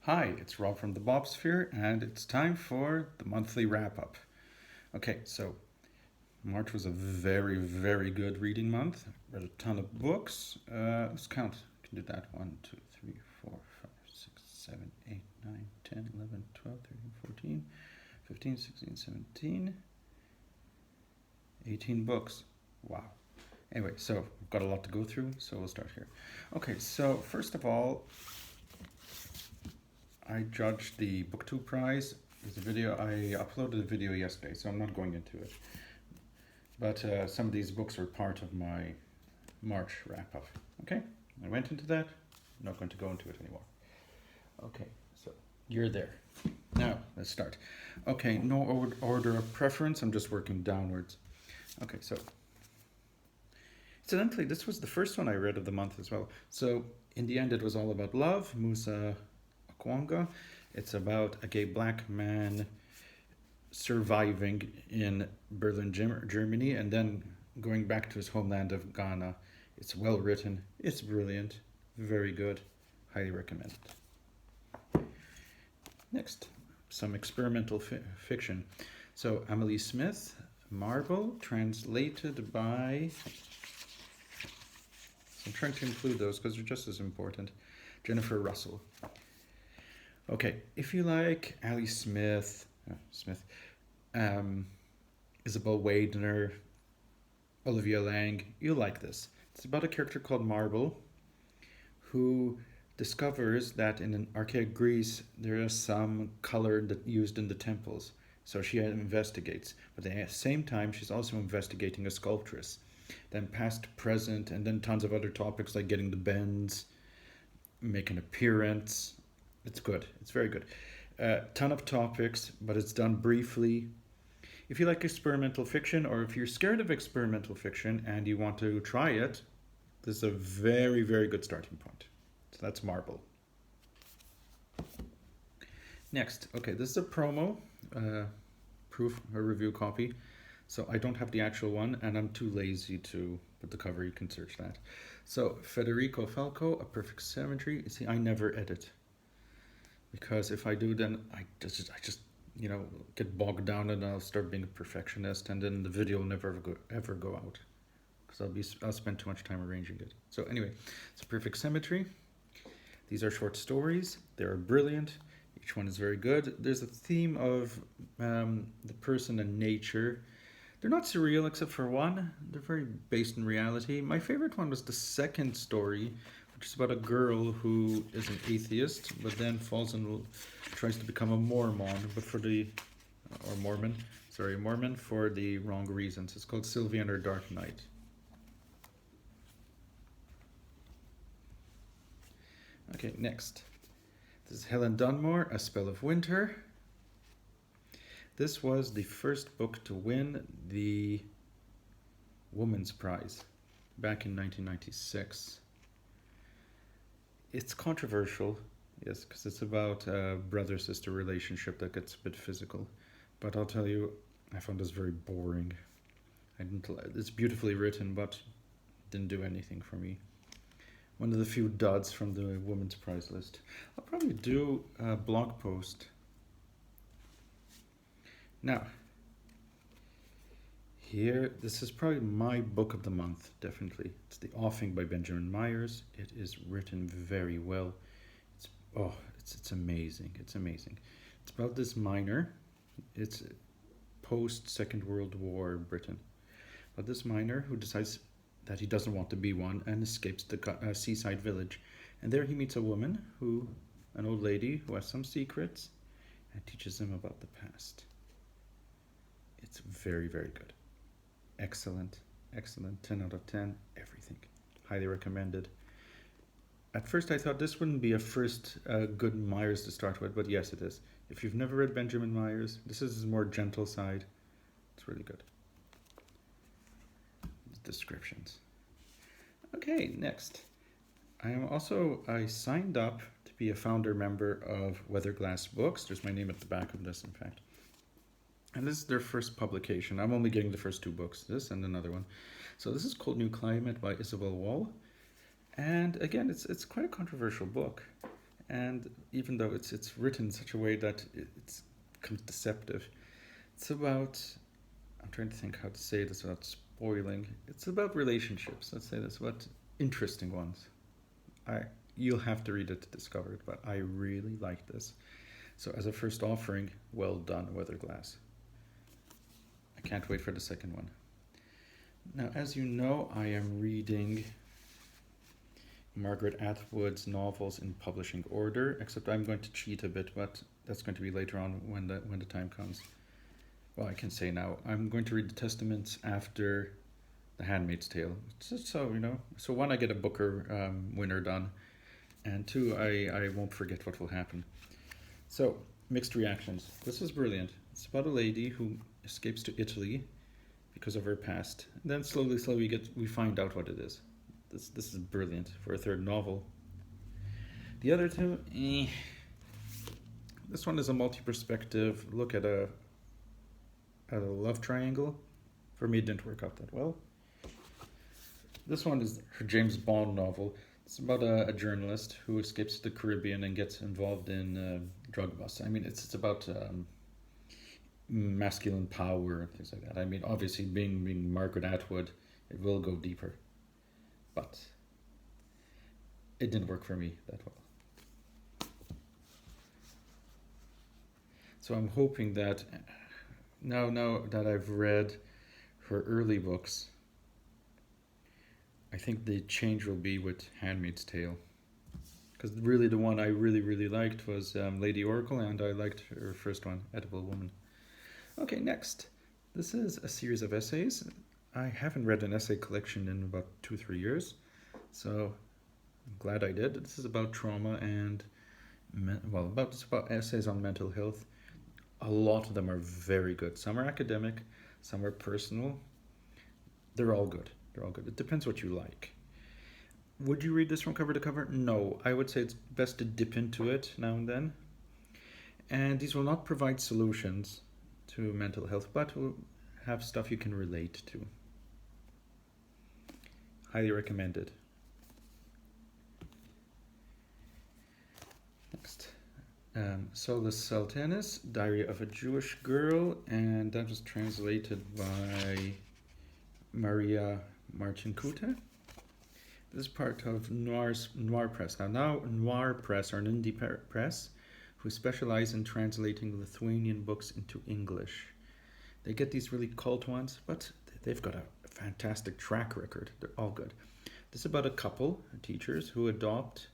Hi, it's Rob from the Bobsphere, and it's time for the monthly wrap up. Okay, so March was a very, very good reading month. Read a ton of books. Let's count. You can do that. 1, 2, 3, 4, 5, 6, 7, 8, 9, 10, 11, 12, 13, 14, 15, 16, 17, 18 books. Wow. Anyway, so we've got a lot to go through, so we'll start here. Okay, so first of all, I judged the Book 2 prize. There's a video, I uploaded a video yesterday, so I'm not going into it. But some of these books are part of my March wrap-up. Okay, I went into that. I'm not going to go into it anymore. Okay, so you're there. Now, let's start. Okay, no order of preference. I'm just working downwards. Okay, so incidentally, this was the first one I read of the month as well. So in the end, it was all about love. Musa Okwonga. It's about a gay black man surviving in Berlin, Germany, and then going back to his homeland of Ghana. It's well written. It's brilliant. Very good. Highly recommend it. Next, some experimental fiction. So Emily Smith, Marble, translated by... I'm trying to include those because they're just as important. Jennifer Russell. Okay, if you like Ali Smith, Isabel Wadner, Olivia Lang, you'll like this. It's about a character called Marble who discovers that in archaic Greece there is some color that used in the temples. So she investigates, but at the same time she's also investigating a sculptress. Then past, present, and then tons of other topics like getting the bends, make an appearance. It's good. It's very good. Ton of topics, but it's done briefly. If you like experimental fiction, or if you're scared of experimental fiction and you want to try it, this is a very, very good starting point. So that's Marble. Next, okay, this is a promo, proof, a review copy. So I don't have the actual one, and I'm too lazy to put the cover. You can search that. So Federico Falco, A Perfect Symmetry. You see, I never edit. Because if I do, then I just get bogged down and I'll start being a perfectionist, and then the video will never ever go out because I'll spend too much time arranging it. So anyway, it's A Perfect Symmetry. These are short stories. They are brilliant. Each one is very good. There's a theme of the person and nature. They're not surreal except for one. They're very based in reality. My favorite one was the second story, which is about a girl who is an atheist, but then tries to become a Mormon, Mormon for the wrong reasons. It's called Sylvia and Her Dark Night. Okay, next. This is Helen Dunmore, A Spell of Winter. This was the first book to win the Woman's Prize back in 1996. It's controversial, yes, because it's about a brother-sister relationship that gets a bit physical. But I'll tell you, I found this very boring. It's beautifully written, but didn't do anything for me. One of the few duds from the Women's Prize list. I'll probably do a blog post. Now, here, this is probably my book of the month, definitely. It's The Offing by Benjamin Myers. It is written very well. It's amazing. It's amazing. It's about this miner. It's post-Second World War Britain. But this miner who decides that he doesn't want to be one and escapes the seaside village. And there he meets a woman, an old lady who has some secrets and teaches him about the past. It's very, very good. Excellent, 10 out of 10, everything. Highly recommended. At first I thought this wouldn't be a first good Myers to start with, but yes it is. If you've never read Benjamin Myers, this is his more gentle side. It's really good. Descriptions. Okay, next. I signed up to be a founder member of Weatherglass Books. There's my name at the back of this, in fact. And this is their first publication. I'm only getting the first 2 books, this and another one. So this is called New Climate by Isabel. And again, it's quite a controversial book. And even though it's written in such a way that it becomes deceptive, it's about, I'm trying to think how to say this without spoiling. It's about relationships. Let's say this, about interesting ones. I You'll have to read it to discover it, but I really like this. So as a first offering, well done, Weatherglass. I can't wait for the second one. Now, as you know, I am reading Margaret Atwood's novels in publishing order, except I'm going to cheat a bit, but that's going to be later on when the time comes. Well, I can say now, I'm going to read the Testaments after The Handmaid's Tale. Just so, so one, I get a Booker winner done, and two, I won't forget what will happen. So, mixed reactions. This is brilliant. It's about a lady who escapes to Italy because of her past. And then slowly we find out what it is. This is brilliant for a third novel. The other two, This one is a multi-perspective look at a love triangle. For me, it didn't work out that well. This one is her James Bond novel. It's about a journalist who escapes the Caribbean and gets involved in drug busts. I mean, it's about masculine power and things like that. I mean, obviously, being Margaret Atwood, it will go deeper. But it didn't work for me that well. So I'm hoping that now that I've read her early books, I think the change will be with Handmaid's Tale. Because really the one I really liked was Lady Oracle, and I liked her first one, Edible Woman. Okay, next. This is a series of essays. I haven't read an essay collection in about 2-3 years, so I'm glad I did. This is about trauma and, it's about essays on mental health. A lot of them are very good. Some are academic, some are personal. They're all good. It depends what you like. Would you read this from cover to cover? No. I would say it's best to dip into it now and then. And these will not provide solutions to mental health, but will have stuff you can relate to. Highly recommended. Next. Solus Sultanus, Diary of a Jewish Girl, and that was translated by Maria Marcinkuta. This is part of Noir Press. Now Noir Press are an indie press who specialize in translating Lithuanian books into English. They get these really cult ones, but they've got a fantastic track record. They're all good. This is about a couple, teachers, who adopt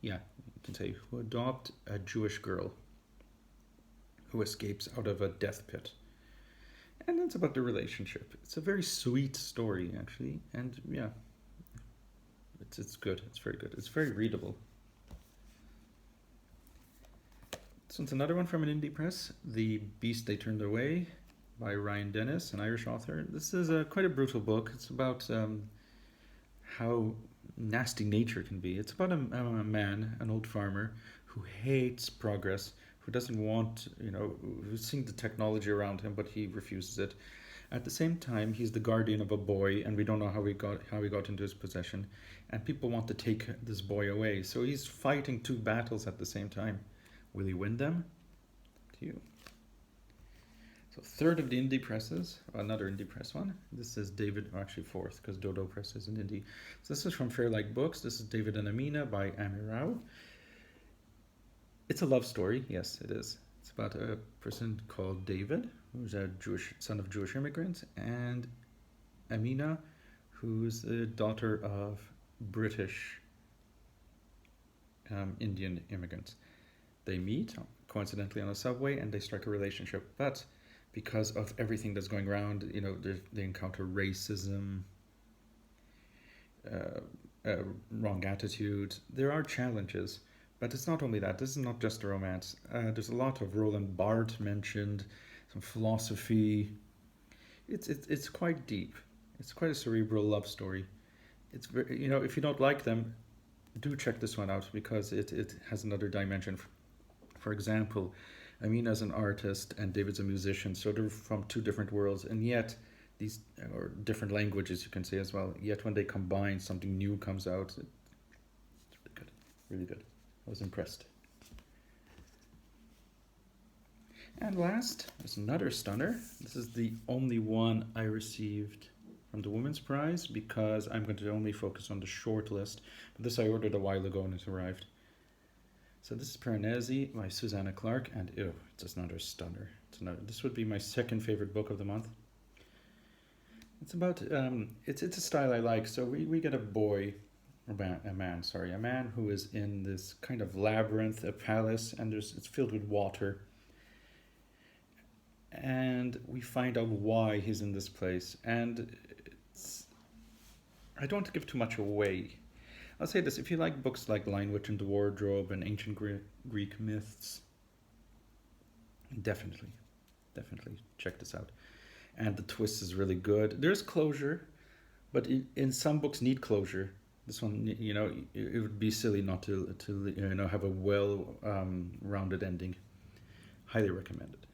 a Jewish girl who escapes out of a death pit. And it's about the relationship. It's a very sweet story, actually. And yeah, it's good. It's very good. It's very readable. This one's another one from an indie press, The Beast They Turned Away by Ryan Dennis, an Irish author. This is quite a brutal book. It's about how nasty nature can be. It's about a man, an old farmer, who hates progress, who doesn't want, who's seeing the technology around him, but he refuses it. At the same time, he's the guardian of a boy, and we don't know how he got into his possession. And people want to take this boy away. So he's fighting two battles at the same time. Will he win them? To you. So third of the indie presses, another indie press one. This is fourth, because Dodo Press is an indie. So this is from Fairlight Books. This is David and Amina by Amirao. It's a love story. Yes, it is. It's about a person called David, who's a son of Jewish immigrants, and Amina, who's the daughter of British Indian immigrants. They meet, coincidentally, on a subway, and they strike a relationship. But because of everything that's going around, they encounter racism, wrong attitude. There are challenges, but it's not only that. This is not just a romance. There's a lot of Roland Barthes mentioned, some philosophy. It's quite deep. It's quite a cerebral love story. It's very, if you don't like them, do check this one out, because it has another dimension. For example, Amina's an artist and David's a musician, so they're from two different worlds, and yet these, or different languages you can say as well, yet when they combine, something new comes out. It's really good. I was impressed. And last, there's another stunner. This is the only one I received from the Women's Prize because I'm going to only focus on the short list. But this I ordered a while ago and it arrived. So this is Piranesi by Susanna Clarke, and ew, it's just another stunner. This would be my second favorite book of the month. It's about, it's a style I like. So we get a man who is in this kind of labyrinth, a palace, and it's filled with water. And we find out why he's in this place. And I don't want to give too much away. I'll say this, if you like books like Lion Witch and the Wardrobe and ancient Greek myths, definitely check this out. And the twist is really good. There's closure, but in some books need closure. This one, it would be silly not to have a well-rounded ending. Highly recommended.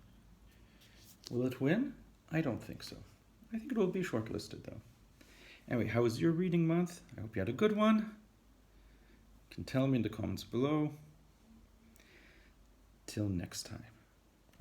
Will it win? I don't think so. I think it will be shortlisted though. Anyway, how was your reading month? I hope you had a good one. You can tell me in the comments below. Till next time.